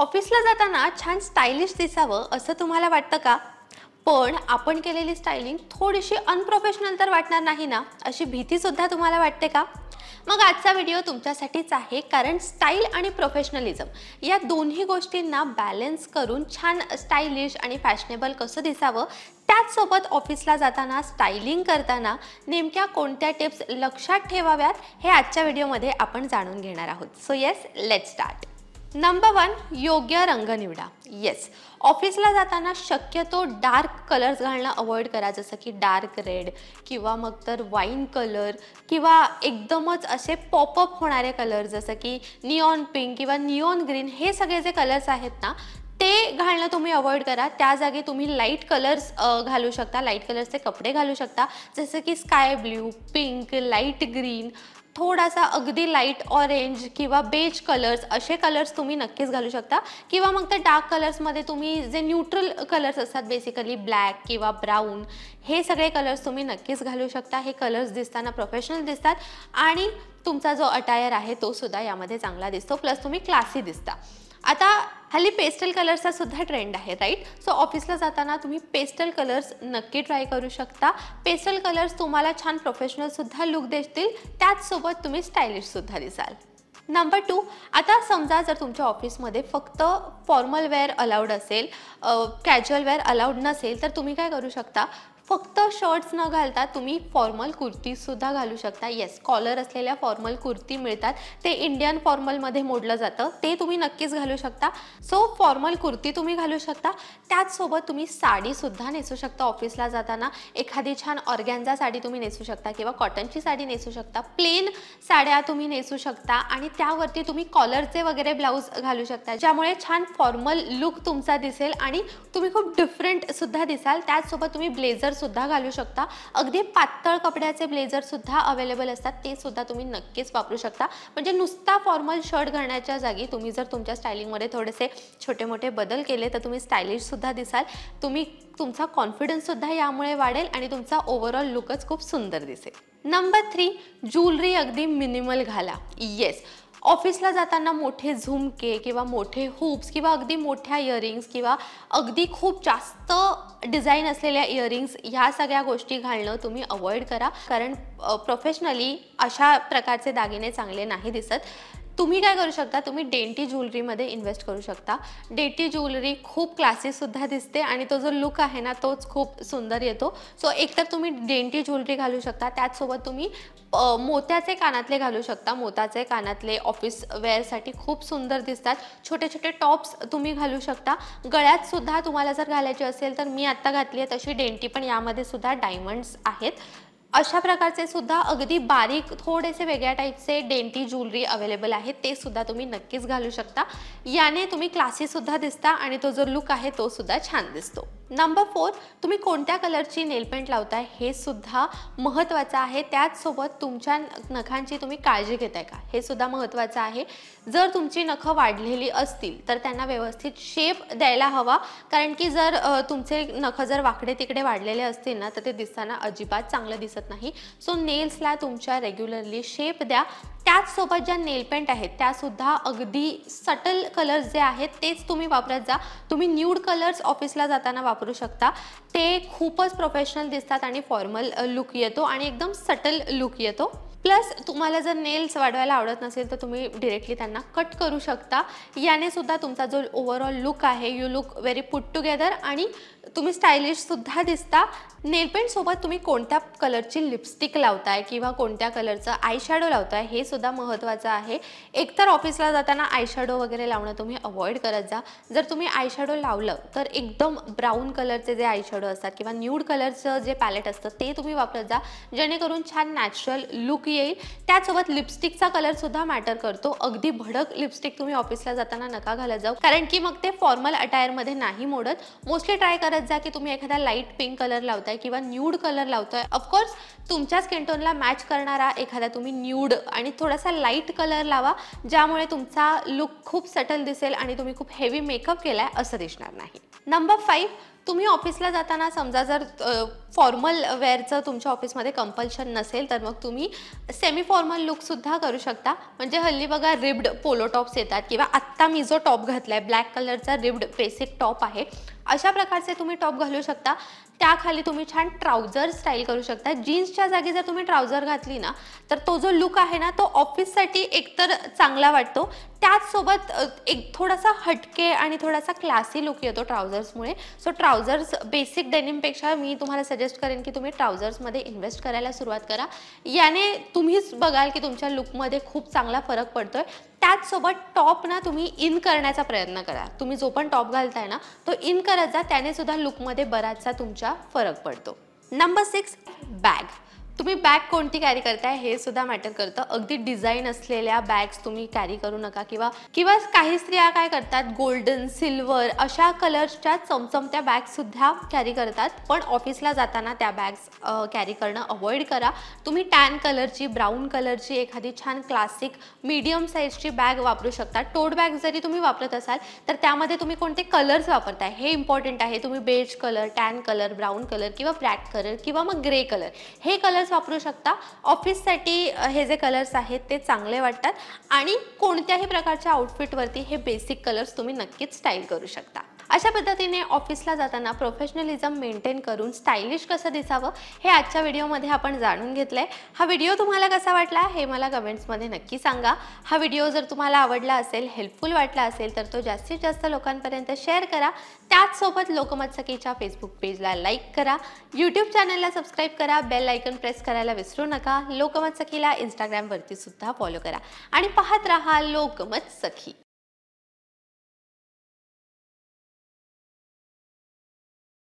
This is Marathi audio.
ऑफिसला जाताना छान स्टाइलिश दिसावं असं तुम्हाला वाटतं का? पण आपण केलेली स्टाइलिंग थोडीशी अनप्रोफेशनल तर वाटणार नाही ना, अशी भीती सुद्धा तुम्हाला वाटते का? मग आजचा व्हिडिओ तुमच्यासाठीच आहे, कारण स्टाईल आणि प्रोफेशनलिझम या दोन्ही गोष्टींना बॅलन्स करून छान स्टाइलिश आणि फॅशनेबल कसं दिसावं, त्याचसोबत ऑफिसला जाताना स्टाइलिंग करताना नेमक्या कोणत्या टिप्स लक्षात ठेवाव्यात हे आजच्या व्हिडिओमध्ये आपण जाणून घेणार आहोत. So yes, let's start. Number 1, योग्य रंग निवडा. येस, ऑफिसला जाताना शक्यतो डार्क कलर्स घालणं अवॉइड करा, जसं की डार्क रेड किंवा मग तर वाईन कलर किंवा एकदमच असे पॉपअप होणारे कलर जसं की निऑन पिंक किंवा निऑन ग्रीन. हे सगळे जे कलर्स आहेत ना, ते घालणं तुम्ही अवॉइड करा. त्या जागी तुम्ही लाईट कलर्स घालू शकता, लाईट कलर्सचे कपडे घालू शकता, जसं की sky blue, pink, light green, थोडासा अगदी लाईट ऑरेंज किंवा बेज कलर्स, असे कलर्स तुम्ही नक्कीच घालू शकता. किंवा मग त्या डार्क कलर्समध्ये तुम्ही जे न्यूट्रल कलर्स असतात, बेसिकली ब्लॅक किंवा ब्राऊन, हे सगळे कलर्स तुम्ही नक्कीच घालू शकता. हे कलर्स दिसताना प्रोफेशनल दिसतात आणि तुमचा जो अटायर आहे तो सुद्धा यामध्ये चांगला दिसतो, प्लस तुम्ही क्लासी दिसता. आता हल्ली पेस्टल कलर्सचा सुद्धा ट्रेंड आहे, राईट? सो ऑफिसला जाताना तुम्ही पेस्टल कलर्स नक्की ट्राय करू शकता. पेस्टल कलर्स तुम्हाला छान प्रोफेशनल सुद्धा लुक देतील, त्याचसोबत तुम्ही स्टायलिश सुद्धा दिसाल. नंबर 2, आता समजा जर तुमच्या ऑफिसमध्ये फक्त फॉर्मल वेअर अलाउड असेल, कॅज्युअल वेअर अलाउड नसेल, तर तुम्ही काय करू शकता, फक्त शर्ट्स न घालता तुम्ही फॉर्मल कुर्तीसुद्धा घालू शकता. येस, कॉलर असलेल्या फॉर्मल कुर्ती मिळतात, ते इंडियन फॉर्मलमध्ये मोडलं जातं, ते तुम्ही नक्कीच घालू शकता. सो फॉर्मल कुर्ती तुम्ही घालू शकता. त्याचसोबत तुम्ही साडीसुद्धा नेसू शकता. ऑफिसला जाताना एखादी छान ऑर्गॅन्झा साडी तुम्ही नेसू शकता किंवा कॉटनची साडी नेसू शकता, प्लेन साड्या तुम्ही नेसू शकता आणि त्यावरती तुम्ही कॉलरचे वगैरे ब्लाऊज घालू शकता, ज्यामुळे छान फॉर्मल लुक तुमचा दिसेल आणि तुम्ही खूप डिफरंटसुद्धा दिसाल. त्याचसोबत तुम्ही ब्लेझर सुद्धा घालू शकता. अगदी पातळ कपड्याचे ब्लेझर सुद्धा अवेलेबल असतात, ते सुद्धा तुम्ही नक्कीच वापरू शकता. म्हणजे नुसता फॉर्मल शर्ट घालण्याच्या जागी तुम्ही जर तुमच्या स्टायलिंगमध्ये थोडेसे छोटे मोठे बदल केले तर तुम्ही स्टायलिश सुद्धा दिसाल. तुमचा कॉन्फिडन्स सुद्धा यामुळे वाढेल आणि तुमचा ओव्हरऑल लुकच खूप सुंदर दिसेल. नंबर 3, ज्वेलरी अगदी मिनिमल घाला. येस, ऑफिसला जाताना मोठे झुमके किंवा मोठे हुप्स किंवा अगदी मोठ्या इयरिंग्स किंवा अगदी खूप जास्त डिझाईन असलेल्या इयरिंग्स, ह्या सगळ्या गोष्टी घालणं तुम्ही अवॉइड करा, कारण प्रोफेशनली अशा प्रकारचे दागिने चांगले नाही दिसत. तुम्ही काय करू शकता, तुम्ही डेंटी ज्वेलरीमध्ये इन्व्हेस्ट करू शकता. डेंटी ज्वेलरी खूप क्लासीसुद्धा दिसते आणि तो जो लुक आहे ना, तोच खूप सुंदर येतो. सो एकतर तुम्ही डेंटी ज्वेलरी घालू शकता, त्याचसोबत तुम्ही मोत्याचे कानातले घालू शकता. मोत्याचे कानातले ऑफिस वेअरसाठी खूप सुंदर दिसतात. छोटे छोटे टॉप्स तुम्ही घालू शकता. गळ्यात सुद्धा तुम्हाला जर घालायची असेल तर मी आत्ता घातली आहे तशी डेंटी, पण यामध्ये सुद्धा डायमंड्स आहेत. अशा प्रकारचे सुद्धा अगदी बारीक थोडेसे वेगळ्या टाईपचे डेंटी ज्वेलरी अवेलेबल आहेत, ते सुद्धा तुम्ही नक्कीच घालू शकता. याने तुम्ही क्लासीसुद्धा दिसता आणि तो जो लुक आहे तो सुद्धा छान दिसतो. नंबर 4, तुम्ही कोणत्या कलरची नेलपेंट लावताय हे सुद्धा महत्त्वाचं आहे. त्याचसोबत तुमच्या नखांची तुम्ही काळजी घेताय का, हे सुद्धा महत्त्वाचं आहे. जर तुमची नखं वाढलेली असतील तर त्यांना व्यवस्थित शेप द्यायला हवा, कारण की जर तुमचे नखं जर वाकडे तिकडे वाढलेले असतील ना, तर ते दिसताना अजिबात चांगलं दिसत नाही. सो नेल्सला तुमच्या रेग्युलरली शेप द्या. त्याचसोबत ज्या नेलपेंट आहेत त्यासुद्धा अगदी सटल कलर्स जे आहेत तेच तुम्ही वापरत जा. तुम्ही न्यूड कलर्स ऑफिसला जाताना वापरू शकता, ते खूपच प्रोफेशनल दिसतात आणि फॉर्मल लुक येतो आणि एकदम सटल लुक येतो. प्लस तुम्हाला जर नेल्स वाढवायला आवडत नसेल तर तुम्ही डिरेक्टली त्यांना कट करू शकता. याने सुद्धा तुमचा जो ओव्हरऑल लुक आहे, you look very put together आणि तुम्ही स्टायलिशसुद्धा दिसता. नेलपेंटसोबत तुम्ही कोणत्या कलरची लिपस्टिक लावताय किंवा कोणत्या कलरचं आयशॅडो लावताय हे सुद्धा महत्त्वाचं आहे. एकतर ऑफिसला जाताना आयशॅडो वगैरे लावणं तुम्ही अवॉइड करत जा. जर तुम्ही आयशॅडो लावलं तर एकदम ब्राऊन कलरचे जे आयशॅडो असतात किंवा न्यूड कलरचं जे पॅलेट असतं ते तुम्ही वापरत जा, जेणेकरून छान नॅचरल लुक येईल. त्याचसोबत लिपस्टिकचा कलरसुद्धा मॅटर करतो. अगदी भडक लिपस्टिक तुम्ही ऑफिसला जाताना नका घालत जाऊ, कारण की मग ते फॉर्मल अटायरमध्ये नाही मोडत. मोस्टली ट्राय करत जा की तुम्ही एखादा लाईट पिंक कलर लावताय किंवा न्यूड कलर लावताय. ऑफकोर्स तुमच्या स्किन टोनला मॅच करणारा एखादा तुम्ही न्यूड आणि थोडासा लाईट कलर लावा, ज्यामुळे तुमचा लुक खूप सटल दिसेल आणि तुम्ही खूप हेवी मेकअप केलाय असं दिसणार नाही. नंबर 5, तुम्ही ऑफिसला जाताना समजा जर फॉर्मल वेअरचं तुमच्या ऑफिसमध्ये कंपल्शन नसेल तर मग तुम्ही सेमी फॉर्मल लुकसुद्धा करू शकता. म्हणजे हल्ली बघा रिब्ड पोलो टॉप्स येतात किंवा आत्ता मी जो टॉप घातला आहे ब्लॅक कलरचा रिब्ड बेसिक टॉप आहे, अशा प्रकारचे तुम्ही टॉप घालू शकता. त्याखाली तुम्ही छान ट्राउझर स्टाईल करू शकता. जीन्सच्या जागी जर तुम्ही ट्राउझर घातली ना तर तो जो लुक आहे ना तो ऑफिससाठी एकतर चांगला वाटतो, त्याचसोबत एक थोडासा हटके आणि थोडासा क्लासी लुक येतो ट्राउझर्समुळे. सो ट्राउझर्स बेसिक डेनिमपेक्षा मी तुम्हाला सजेस्ट करेन की तुम्ही ट्राउझर्समध्ये इन्व्हेस्ट करायला सुरुवात करा. याने तुम्हीच बघाल की तुमच्या लुकमध्ये खूप चांगला फरक पडतोय. त्याचसोबत टॉप ना तुम्ही इन करण्याचा प्रयत्न करा. तुम्ही जो पण टॉप घालताय ना तो इन करत जा, त्याने सुद्धा लुकमध्ये बराचसा तुमच्या फरक पडतो. Number 6, bag. तुम्ही बॅग कोणती कॅरी करताय हे सुद्धा मॅटर करतं. अगदी डिझाईन असलेल्या बॅग्स तुम्ही कॅरी करू नका किंवा काही स्त्रिया काय करतात गोल्डन सिल्वर अशा कलर्सच्या चमचमत्या बॅगसुद्धा कॅरी करतात, पण ऑफिसला जाताना त्या बॅग्स कॅरी करणं अवॉइड करा. तुम्ही टॅन कलरची ब्राऊन कलरची एखादी छान क्लासिक मीडियम साईजची बॅग वापरू शकता. टोट बॅग जरी तुम्ही वापरत असाल तर त्यामध्ये तुम्ही कोणते कलर्स वापरताय हे इम्पॉर्टंट आहे. तुम्ही beige colour, tan colour, brown colour किंवा ब्लॅक कलर किंवा मग ग्रे कलर हे कलर्स वापरू शकता. ऑफिससाठी हे जे कलर्स आहेत ते चांगले वाटतात आणि कोणत्याही प्रकारच्या आउटफिटवरती हे बेसिक कलर्स तुम्ही नक्कीच स्टाईल करू शकता. अशा पद्धतीने ऑफिसला जाताना प्रोफेशनलिझम मेंटेन करून स्टायलिश कसं दिसावं हे आजच्या व्हिडिओमध्ये आपण जाणून घेतलंय. हा व्हिडिओ तुम्हाला कसा वाटला हे मला कमेंट्समध्ये नक्की सांगा. हा व्हिडिओ जर तुम्हाला आवडला असेल, हेल्पफुल वाटला असेल तर तो जास्तीत जास्त लोकांपर्यंत शेअर करा. त्याचसोबत लोकमत सखीच्या फेसबुक पेजला लाईक करा, यूट्यूब चॅनलला सबस्क्राईब करा, बेल आयकन प्रेस करायला विसरू नका. लोकमत सखीला इंस्टाग्रामवरती सुद्धा फॉलो करा आणि पाहत राहा लोकमत सखी.